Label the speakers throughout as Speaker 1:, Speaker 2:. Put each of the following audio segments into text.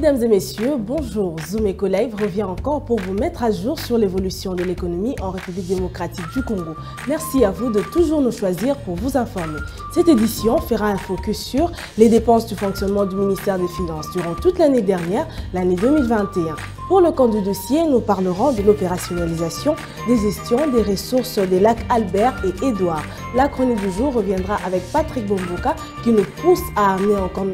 Speaker 1: Mesdames et messieurs, bonjour. Zoom Eco Live revient encore pour vous mettre à jour sur l'évolution de l'économie en République démocratique du Congo. Merci à vous de toujours nous choisir pour vous informer. Cette édition fera un focus sur les dépenses du fonctionnement du ministère des Finances durant toute l'année dernière, l'année 2021. Pour le compte du dossier, nous parlerons de l'opérationnalisation des gestions des ressources des lacs Albert et Édouard. La chronique du jour reviendra avec Patrick Bomboka qui nous pousse à amener encore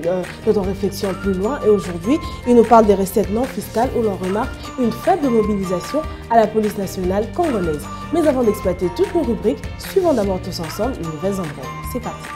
Speaker 1: notre réflexion plus loin. Et aujourd'hui, il nous parle des recettes non fiscales où l'on remarque une faible mobilisation à la police nationale congolaise. Mais avant d'exploiter toutes nos rubriques, suivons d'abord tous ensemble une nouvelle en bref. C'est parti.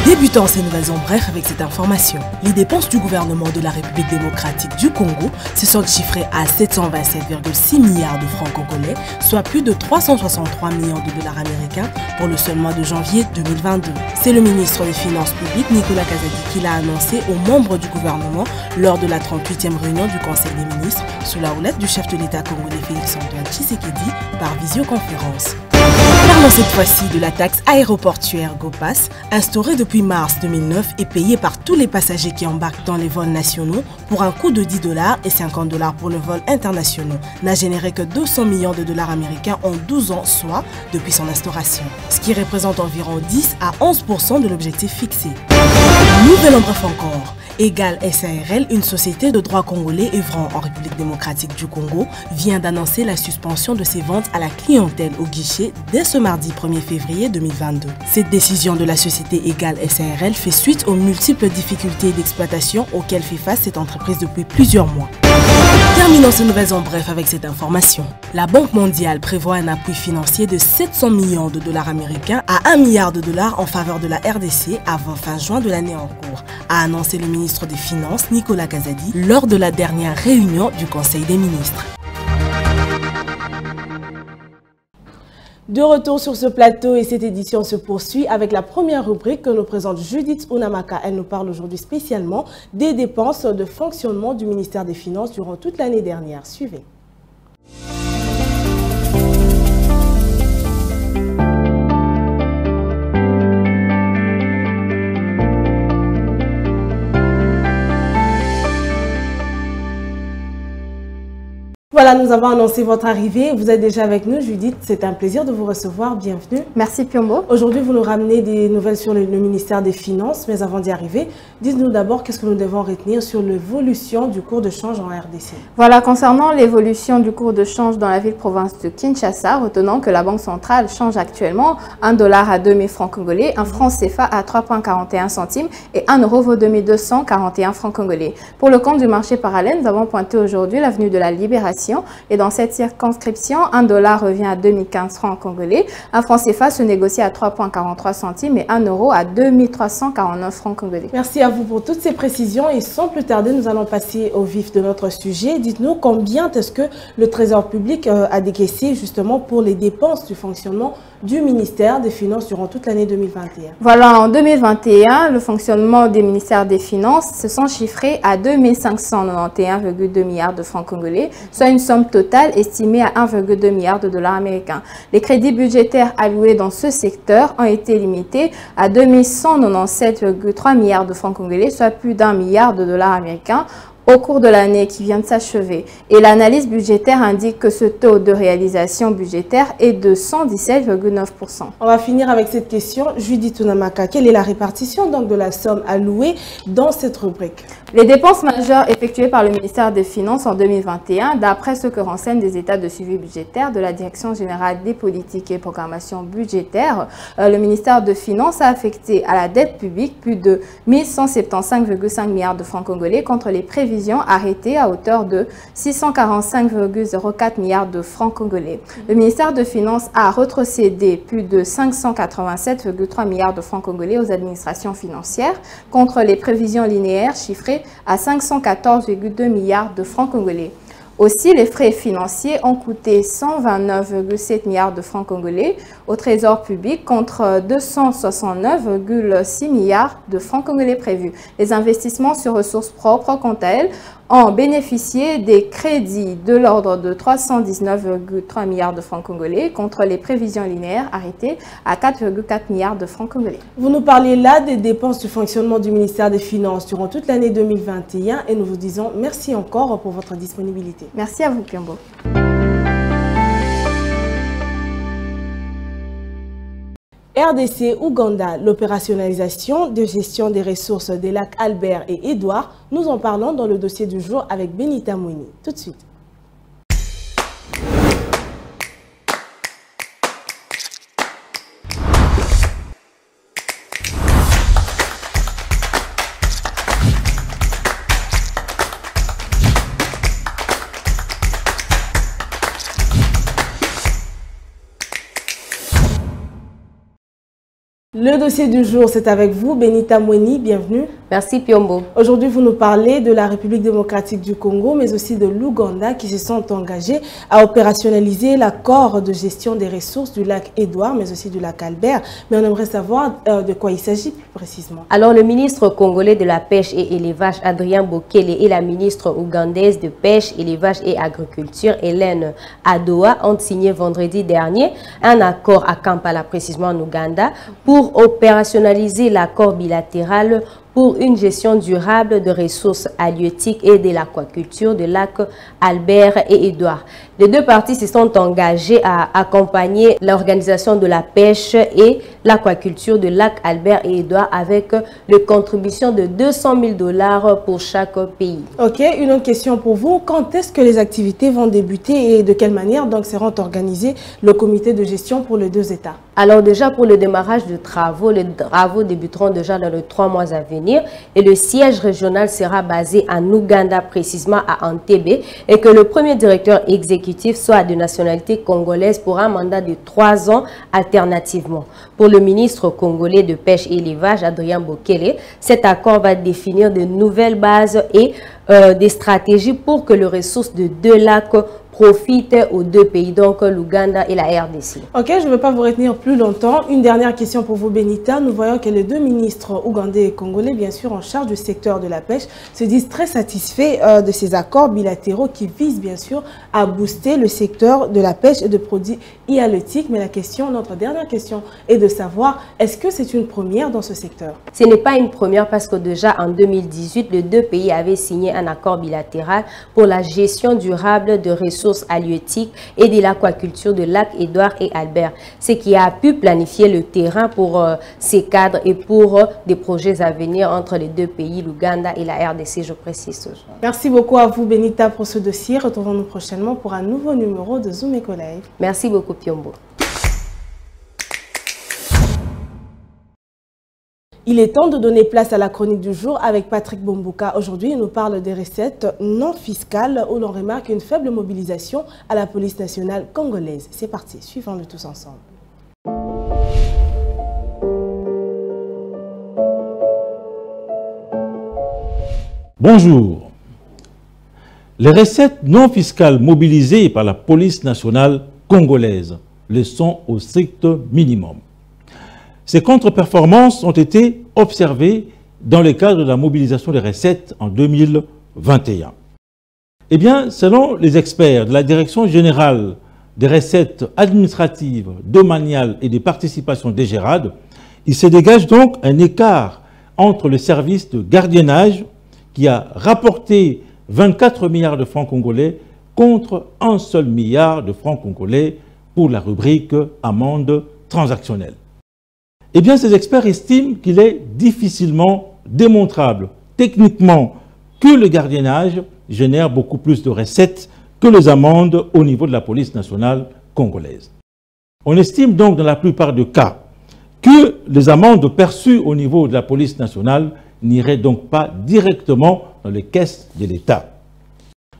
Speaker 1: Débutons ces nouvelles en bref avec cette information. Les dépenses du gouvernement de la République démocratique du Congo se sont chiffrées à 727,6 milliards de francs congolais, soit plus de 363 millions de dollars américains pour le seul mois de janvier 2022. C'est le ministre des Finances publiques, Nicolas Kazadi, qui l'a annoncé aux membres du gouvernement lors de la 38e réunion du Conseil des ministres sous la houlette du chef de l'État congolais Félix-Antoine Tshisekedi par visioconférence. Parlons cette fois-ci de la taxe aéroportuaire GoPass, instaurée depuis mars 2009 et payée par tous les passagers qui embarquent dans les vols nationaux pour un coût de 10 $ et 50 $ pour le vol international, n'a généré que 200 millions de dollars américains en 12 ans, soit depuis son instauration, ce qui représente environ 10 à 11% de l'objectif fixé. Nouvelle en bref encore. Egal SARL, une société de droit congolais œuvrant en République démocratique du Congo, vient d'annoncer la suspension de ses ventes à la clientèle au guichet dès ce mardi 1er février 2022. Cette décision de la société Egal SARL fait suite aux multiples difficultés d'exploitation auxquelles fait face cette entreprise depuis plusieurs mois. Terminons ces nouvelles en bref avec cette information. La Banque mondiale prévoit un appui financier de 700 millions de dollars américains à 1 milliard de dollars en faveur de la RDC avant fin juin de l'année en cours, a annoncé le ministre des Finances Nicolas Kazadi lors de la dernière réunion du Conseil des ministres. De retour sur ce plateau et cette édition se poursuit avec la première rubrique que nous présente Judith Unamaka. Elle nous parle aujourd'hui spécialement des dépenses de fonctionnement du ministère des Finances durant toute l'année dernière. Suivez. Voilà, nous avons annoncé votre arrivée. Vous êtes déjà avec nous, Judith. C'est un plaisir de vous recevoir. Bienvenue.
Speaker 2: Merci, Piombo.
Speaker 1: Aujourd'hui, vous nous ramenez des nouvelles sur le ministère des Finances. Mais avant d'y arriver, dites-nous d'abord qu'est-ce que nous devons retenir sur l'évolution du cours de change en RDC.
Speaker 2: Voilà, concernant l'évolution du cours de change dans la ville-province de Kinshasa, retenons que la Banque centrale change actuellement 1 $ à 2000 francs congolais, un franc CFA à 3,41 centimes et 1 euro vaut 2241 francs congolais. Pour le compte du marché parallèle, nous avons pointé aujourd'hui l'avenue de la Libération. Et dans cette circonscription, 1 $ revient à 2015 francs congolais, un franc CFA se négocie à 3,43 centimes et 1 euro à 2349 francs congolais.
Speaker 1: Merci à vous pour toutes ces précisions et sans plus tarder, nous allons passer au vif de notre sujet. Dites-nous combien est-ce que le Trésor public a décaissé justement pour les dépenses du fonctionnement du ministère des Finances durant toute l'année 2021.
Speaker 2: Voilà, en 2021, le fonctionnement des ministères des Finances se sont chiffrés à 2591,2 milliards de francs congolais, soit une somme totale estimée à 1,2 milliard de dollars américains. Les crédits budgétaires alloués dans ce secteur ont été limités à 2197,3 milliards de francs congolais, soit plus d'1 milliard de dollars américains, au cours de l'année qui vient de s'achever. Et l'analyse budgétaire indique que ce taux de réalisation budgétaire est de 117,9%.
Speaker 1: On va finir avec cette question. Judith Unamaka, quelle est la répartition donc de la somme allouée dans cette rubrique?
Speaker 2: Les dépenses majeures effectuées par le ministère des Finances en 2021, d'après ce que renseignent des états de suivi budgétaire de la Direction générale des politiques et programmation budgétaire, le ministère des Finances a affecté à la dette publique plus de 1175,5 milliards de francs congolais contre les prévisions arrêtées à hauteur de 645,04 milliards de francs congolais. Le ministère des Finances a retrocédé plus de 587,3 milliards de francs congolais aux administrations financières contre les prévisions linéaires chiffrées à 514,2 milliards de francs congolais. Aussi, les frais financiers ont coûté 129,7 milliards de francs congolais au trésor public contre 269,6 milliards de francs congolais prévus. Les investissements sur ressources propres, quant à elles, ont bénéficié des crédits de l'ordre de 319,3 milliards de francs congolais contre les prévisions linéaires arrêtées à 4,4 milliards de francs congolais.
Speaker 1: Vous nous parlez là des dépenses du fonctionnement du ministère des Finances durant toute l'année 2021 et nous vous disons merci encore pour votre disponibilité.
Speaker 2: Merci à vous, Piombo.
Speaker 1: RDC Ouganda, l'opérationnalisation de gestion des ressources des lacs Albert et Édouard, nous en parlons dans le dossier du jour avec Benita Mouini. Tout de suite. Le dossier du jour, c'est avec vous, Benita Mouini, bienvenue.
Speaker 3: Merci Piombo.
Speaker 1: Aujourd'hui, vous nous parlez de la République démocratique du Congo, mais aussi de l'Ouganda qui se sont engagés à opérationnaliser l'accord de gestion des ressources du lac Édouard, mais aussi du lac Albert. Mais on aimerait savoir de quoi il s'agit plus précisément.
Speaker 3: Alors, le ministre congolais de la Pêche et Élevage, Adrien Bokele, et la ministre ougandaise de Pêche, Élevage et Agriculture, Hélène Adoa, ont signé vendredi dernier un accord à Kampala, précisément en Ouganda, pour opérationnaliser l'accord bilatéral pour une gestion durable de ressources halieutiques et de l'aquaculture de lac Albert et Édouard. Les deux parties se sont engagées à accompagner l'organisation de la pêche et l'aquaculture de lac Albert et Édouard avec une contribution de 200 000 $ pour chaque pays.
Speaker 1: Ok, une autre question pour vous. Quand est-ce que les activités vont débuter et de quelle manière donc seront organisés le comité de gestion pour les deux États?
Speaker 3: Alors déjà pour le démarrage de travaux, les travaux débuteront déjà dans les 3 mois à venir et le siège régional sera basé en Ouganda, précisément à Entebbe, et que le premier directeur exécutif soit de nationalité congolaise pour un mandat de 3 ans alternativement. Pour le ministre congolais de Pêche et Élevage, Adrien Bokele, cet accord va définir de nouvelles bases et des stratégies pour que les ressources de deux lacs profitent aux deux pays, donc l'Ouganda et la RDC.
Speaker 1: Ok, je ne veux pas vous retenir plus longtemps. Une dernière question pour vous, Benita. Nous voyons que les deux ministres ougandais et congolais, bien sûr en charge du secteur de la pêche, se disent très satisfaits de ces accords bilatéraux qui visent bien sûr à booster le secteur de la pêche et de produits halieutiques. Mais la question, notre dernière question, est de savoir, est-ce que c'est une première dans ce secteur?
Speaker 3: Ce n'est pas une première parce que déjà en 2018, les deux pays avaient signé un accord bilatéral pour la gestion durable de ressources halieutiques et de l'aquaculture de lac Édouard et Albert, ce qui a pu planifier le terrain pour ces cadres et pour des projets à venir entre les deux pays, l'Ouganda et la RDC, je précise toujours.
Speaker 1: Merci beaucoup à vous, Benita, pour ce dossier. Retrouvons-nous prochainement pour un nouveau numéro de Zoom Eco Live.
Speaker 3: Merci beaucoup, Piombo.
Speaker 1: Il est temps de donner place à la chronique du jour avec Patrick Bombouka. Aujourd'hui, il nous parle des recettes non fiscales où l'on remarque une faible mobilisation à la police nationale congolaise. C'est parti, suivons-le tous ensemble.
Speaker 4: Bonjour. Les recettes non fiscales mobilisées par la police nationale congolaise le sont au strict minimum. Ces contre-performances ont été observées dans le cadre de la mobilisation des recettes en 2021. Eh bien, selon les experts de la Direction générale des recettes administratives, domaniales et des participations DGRAD, il se dégage donc un écart entre le service de gardiennage qui a rapporté 24 milliards de francs congolais contre un seul milliard de francs congolais pour la rubrique amende transactionnelle. Eh bien, ces experts estiment qu'il est difficilement démontrable techniquement que le gardiennage génère beaucoup plus de recettes que les amendes au niveau de la police nationale congolaise. On estime donc dans la plupart des cas que les amendes perçues au niveau de la police nationale n'iraient donc pas directement dans les caisses de l'État.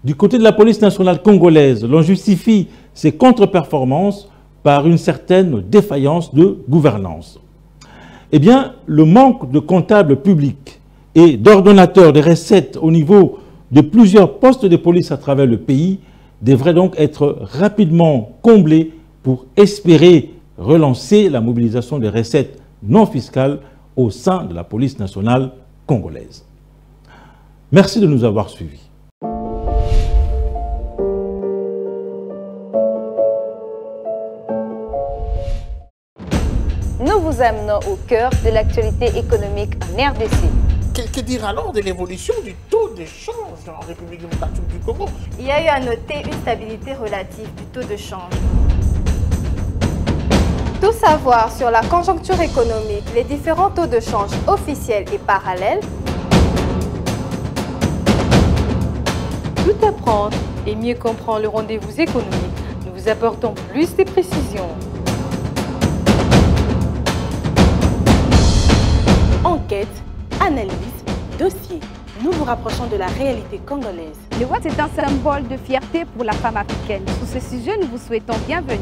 Speaker 4: Du côté de la police nationale congolaise, l'on justifie ces contre-performances par une certaine défaillance de gouvernance. Eh bien, le manque de comptables publics et d'ordonnateurs des recettes au niveau de plusieurs postes de police à travers le pays devraient donc être rapidement comblés pour espérer relancer la mobilisation des recettes non fiscales au sein de la police nationale congolaise. Merci de nous avoir suivis.
Speaker 5: Nous vous amenons au cœur de l'actualité économique en RDC.
Speaker 6: Que dire alors de l'évolution du taux de change en République démocratique du Congo?
Speaker 2: Il y a eu à noter une stabilité relative du taux de change. Tout savoir sur la conjoncture économique, les différents taux de change officiels et parallèles.
Speaker 5: Tout apprendre et mieux comprendre le rendez-vous économique. Nous vous apportons plus de précisions.
Speaker 1: Enquête, analyse, dossier. Nous vous rapprochons de la réalité congolaise.
Speaker 7: Le Watt est un symbole de fierté pour la femme africaine. Sur ce sujet, nous vous souhaitons bienvenue.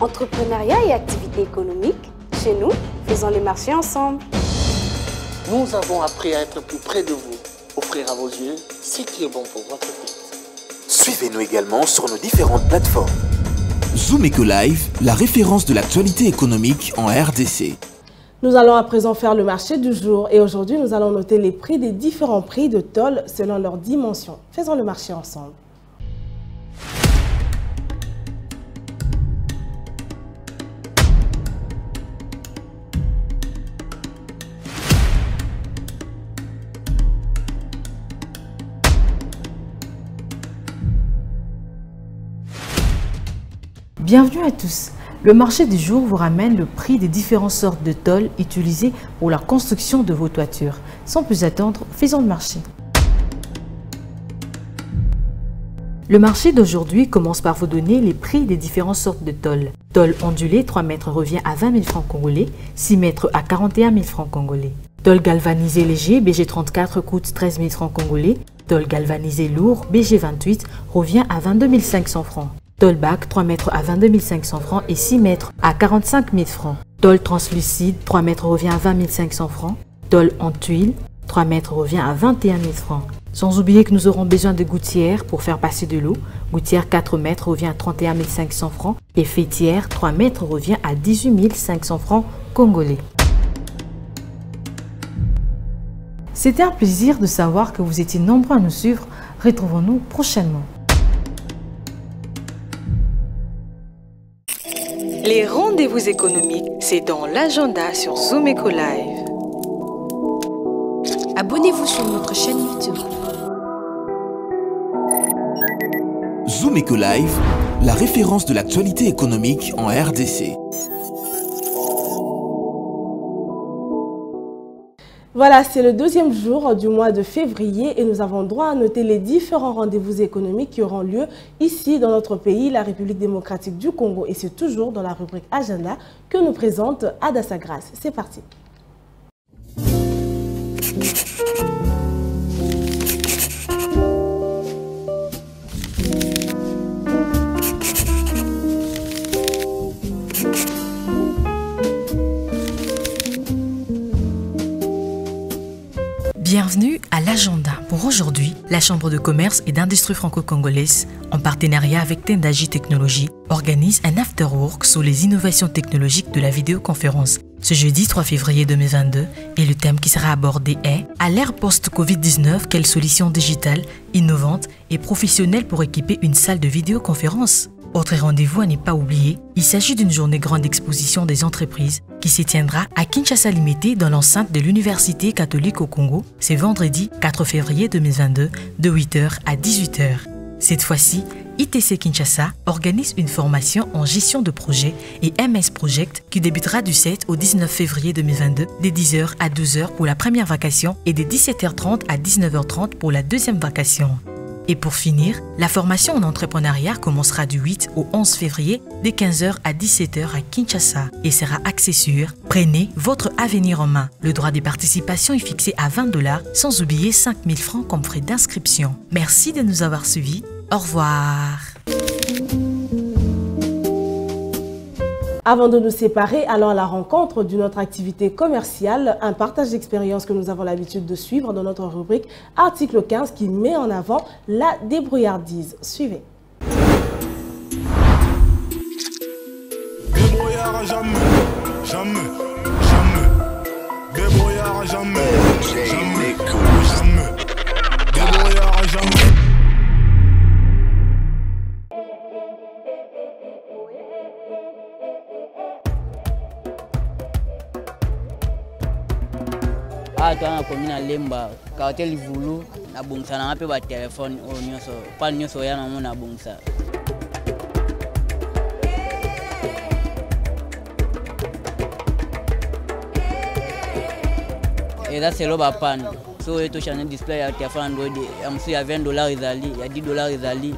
Speaker 8: Entrepreneuriat et activités économiques, chez nous, faisons le marché ensemble.
Speaker 6: Nous avons appris à être plus près de vous, offrir à vos yeux ce qui est bon pour votre vie.
Speaker 9: Suivez-nous également sur nos différentes plateformes. Zoom Eco Live, la référence de l'actualité économique en RDC.
Speaker 1: Nous allons à présent faire le marché du jour et aujourd'hui nous allons noter les prix des différents prix de tôle selon leur dimension. Faisons le marché ensemble.
Speaker 10: Bienvenue à tous. Le marché du jour vous ramène le prix des différentes sortes de tôles utilisées pour la construction de vos toitures. Sans plus attendre, faisons le marché. Le marché d'aujourd'hui commence par vous donner les prix des différentes sortes de tôles. Tôle ondulée 3 mètres revient à 20 000 francs congolais, 6 mètres à 41 000 francs congolais. Tôle galvanisée léger BG34 coûte 13 000 francs congolais. Tôle galvanisée lourd BG28 revient à 22 500 francs. Tôle bac 3 mètres à 22 500 francs et 6 mètres à 45 000 francs. Tôle translucide 3 mètres revient à 20 500 francs. Tôle en tuile 3 mètres revient à 21 000 francs. Sans oublier que nous aurons besoin de gouttières pour faire passer de l'eau. Gouttière 4 mètres revient à 31 500 francs et fêtière 3 mètres revient à 18 500 francs congolais. C'était un plaisir de savoir que vous étiez nombreux à nous suivre. Retrouvons-nous prochainement.
Speaker 11: Les rendez-vous économiques, c'est dans l'agenda sur Zoom Eco Live.
Speaker 12: Abonnez-vous sur notre chaîne YouTube.
Speaker 9: Zoom Eco Live, la référence de l'actualité économique en RDC.
Speaker 1: Voilà, c'est le deuxième jour du mois de février et nous avons droit à noter les différents rendez-vous économiques qui auront lieu ici dans notre pays, la République démocratique du Congo. Et c'est toujours dans la rubrique Agenda que nous présente Adassa Grace. C'est parti.
Speaker 10: Bienvenue à l'agenda. Pour aujourd'hui, la Chambre de commerce et d'industrie franco-congolaise, en partenariat avec Tendaji Technologies, organise un afterwork sur les innovations technologiques de la vidéoconférence. Ce jeudi 3 février 2022, et le thème qui sera abordé est « À l'ère post-Covid-19, quelles solutions digitales, innovantes et professionnelles pour équiper une salle de vidéoconférence ?» Autre rendez-vous à ne pas oublier, il s'agit d'une journée grande exposition des entreprises qui se tiendra à Kinshasa Limité dans l'enceinte de l'Université catholique au Congo, c'est vendredi 4 février 2022 de 8h à 18h. Cette fois-ci, ITC Kinshasa organise une formation en gestion de projet et MS Project qui débutera du 7 au 19 février 2022 de 10h à 12h pour la première vacation et de 17h30 à 19h30 pour la deuxième vacation. Et pour finir, la formation en entrepreneuriat commencera du 8 au 11 février de 15h à 17h à Kinshasa et sera axée sur « Prenez votre avenir en main ». Le droit de participation est fixé à $20 sans oublier 5 000 francs comme frais d'inscription. Merci de nous avoir suivis. Au revoir.
Speaker 1: Avant de nous séparer, allons à la rencontre d'une autre activité commerciale, un partage d'expérience que nous avons l'habitude de suivre dans notre rubrique Article 15 qui met en avant la débrouillardise. Suivez.
Speaker 13: Débrouillard jamais, jamais, jamais. Débrouillard jamais, jamais, jamais. Débrouillard jamais.
Speaker 14: Aka komina lemba cartel vulu na bungsa na pe ba téléphone o nyoso pa nyoso ya na mona bungsa. Et là c'est le bapan. So eto channel display ya téléphone Android amsi ya $20 izali, ya $10 izali,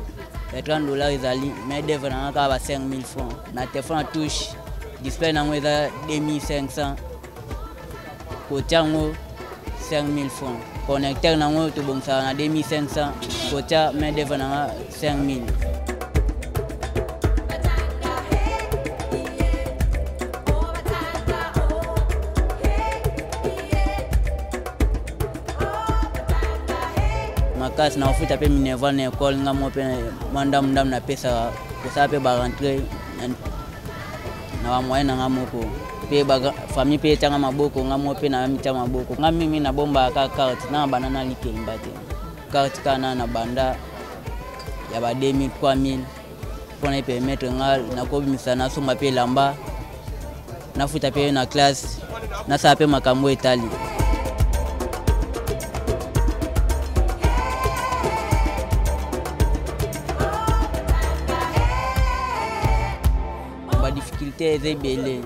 Speaker 14: ya $30 izali, mais devant na ka ba 5000 francs. Na téléphone touche display na mweza 2500. Kochango 5000 francs. Connecteur nango to bongsa na 2500. Kocha mais devant na 5000. Makas na ofuta pe minerva na école ngamo pe mandam na pesa ko sa pe ba rentrer na wa moyen na ngamo ko. Pe baga famille pe tanga maboko ngamo pe na mita maboko ngami na bomba ka carte na banana like imbate carte kana na banda ya ba 2000 3000 pona permettre ngal na ko bimisana so mape lamba na futa pe na classe na sa pe makambo etali ba difficulté ezebele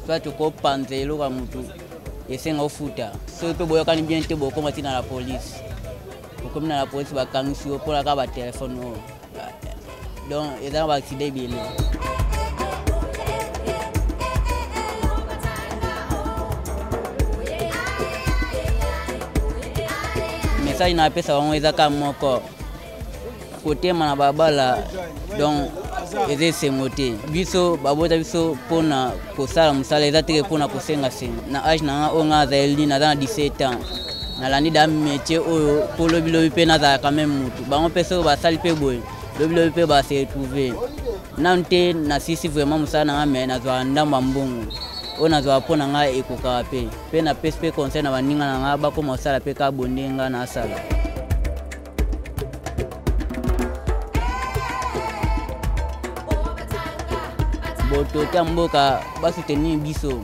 Speaker 14: soit tu comprends lo ka mutu esenga ofuta so pe boyo kan bien te boko matina la police boko na la police ba kanisi o pola ka ba téléphone o donc eza ba accident bile message na pesa wango eza ka moko côté mana babala donc eze sengote biso babota biso pona kosala musala eza teke pona kosenga senga na age na nga za eldi na 17 ans na landi da métier oyo polo bilobi pe na za quand même mutu bango peso ba sali pe boy lobilobi pe ba se trouver nante na sisi vraiment musala na nga na zo ndamba mbongo ona zo pona nga ekoka pe na pespe conseil na baninga na nga ba ko musala pe ka bondenga na sala botote mboka basoutenir biso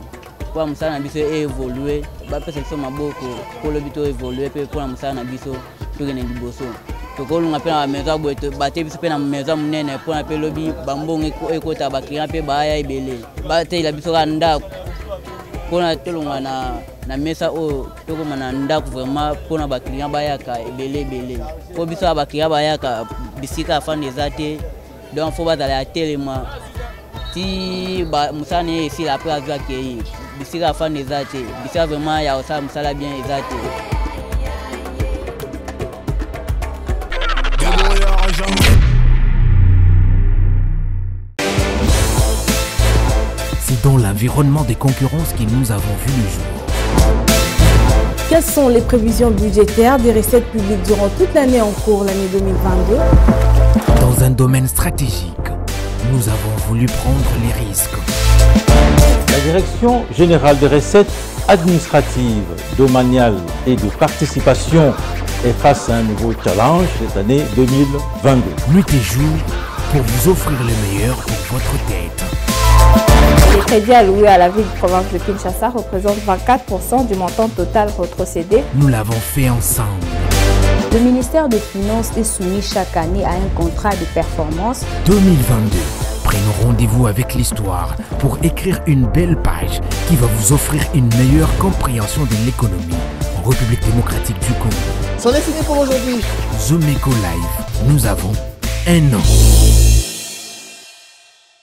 Speaker 14: kwa musala na biso évoluer ba pesa biso maboko polo bito évoluer pe pour musala na biso tokene liboso tokolunga pe na maison boto bate biso pe na maison munene pour na pe lobi bambongo ekota ba client pe baya ebele bate la biso ka ndako pona tolunga na mesa o tokoma na ndako vraiment pona ba client bayaka ebele po biso ba client bayaka bisika afande zate donc faut bazala ya telema si ba musane ici la place doit que bisika afande zate bisika vraiment ya osa musala bien ezate
Speaker 9: C'est dans l'environnement des concurrences que nous avons vu le jour.
Speaker 1: Quelles sont les prévisions budgétaires des recettes publiques durant toute l'année en cours, l'année 2022?
Speaker 9: Dans un domaine stratégique, nous avons voulu prendre les risques.
Speaker 4: La Direction générale des recettes administratives, domaniales et de participation est face à un nouveau challenge cette année 2022.
Speaker 9: Nuit et jour pour vous offrir le meilleur pour votre tête.
Speaker 2: Les crédits alloués à la ville de province de Kinshasa représentent 24% du montant total retrocédé.
Speaker 9: Nous l'avons fait ensemble.
Speaker 15: Le ministère des Finances est soumis chaque année à un contrat de performance.
Speaker 9: 2022. Prenons rendez-vous avec l'histoire pour écrire une belle page qui va vous offrir une meilleure compréhension de l'économie en République démocratique du Congo.
Speaker 6: C'en est fini pour aujourd'hui.
Speaker 9: Zomeco Live, nous avons un an.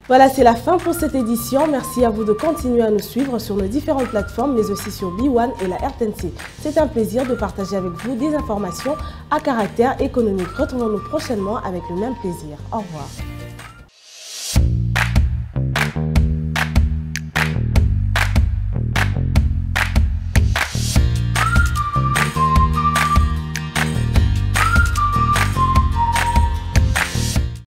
Speaker 1: Voilà, c'est la fin pour cette édition. Merci à vous de continuer à nous suivre sur nos différentes plateformes, mais aussi sur B1 et la RTNC. C'est un plaisir de partager avec vous des informations à caractère économique. Retrouvons-nous prochainement avec le même plaisir. Au revoir.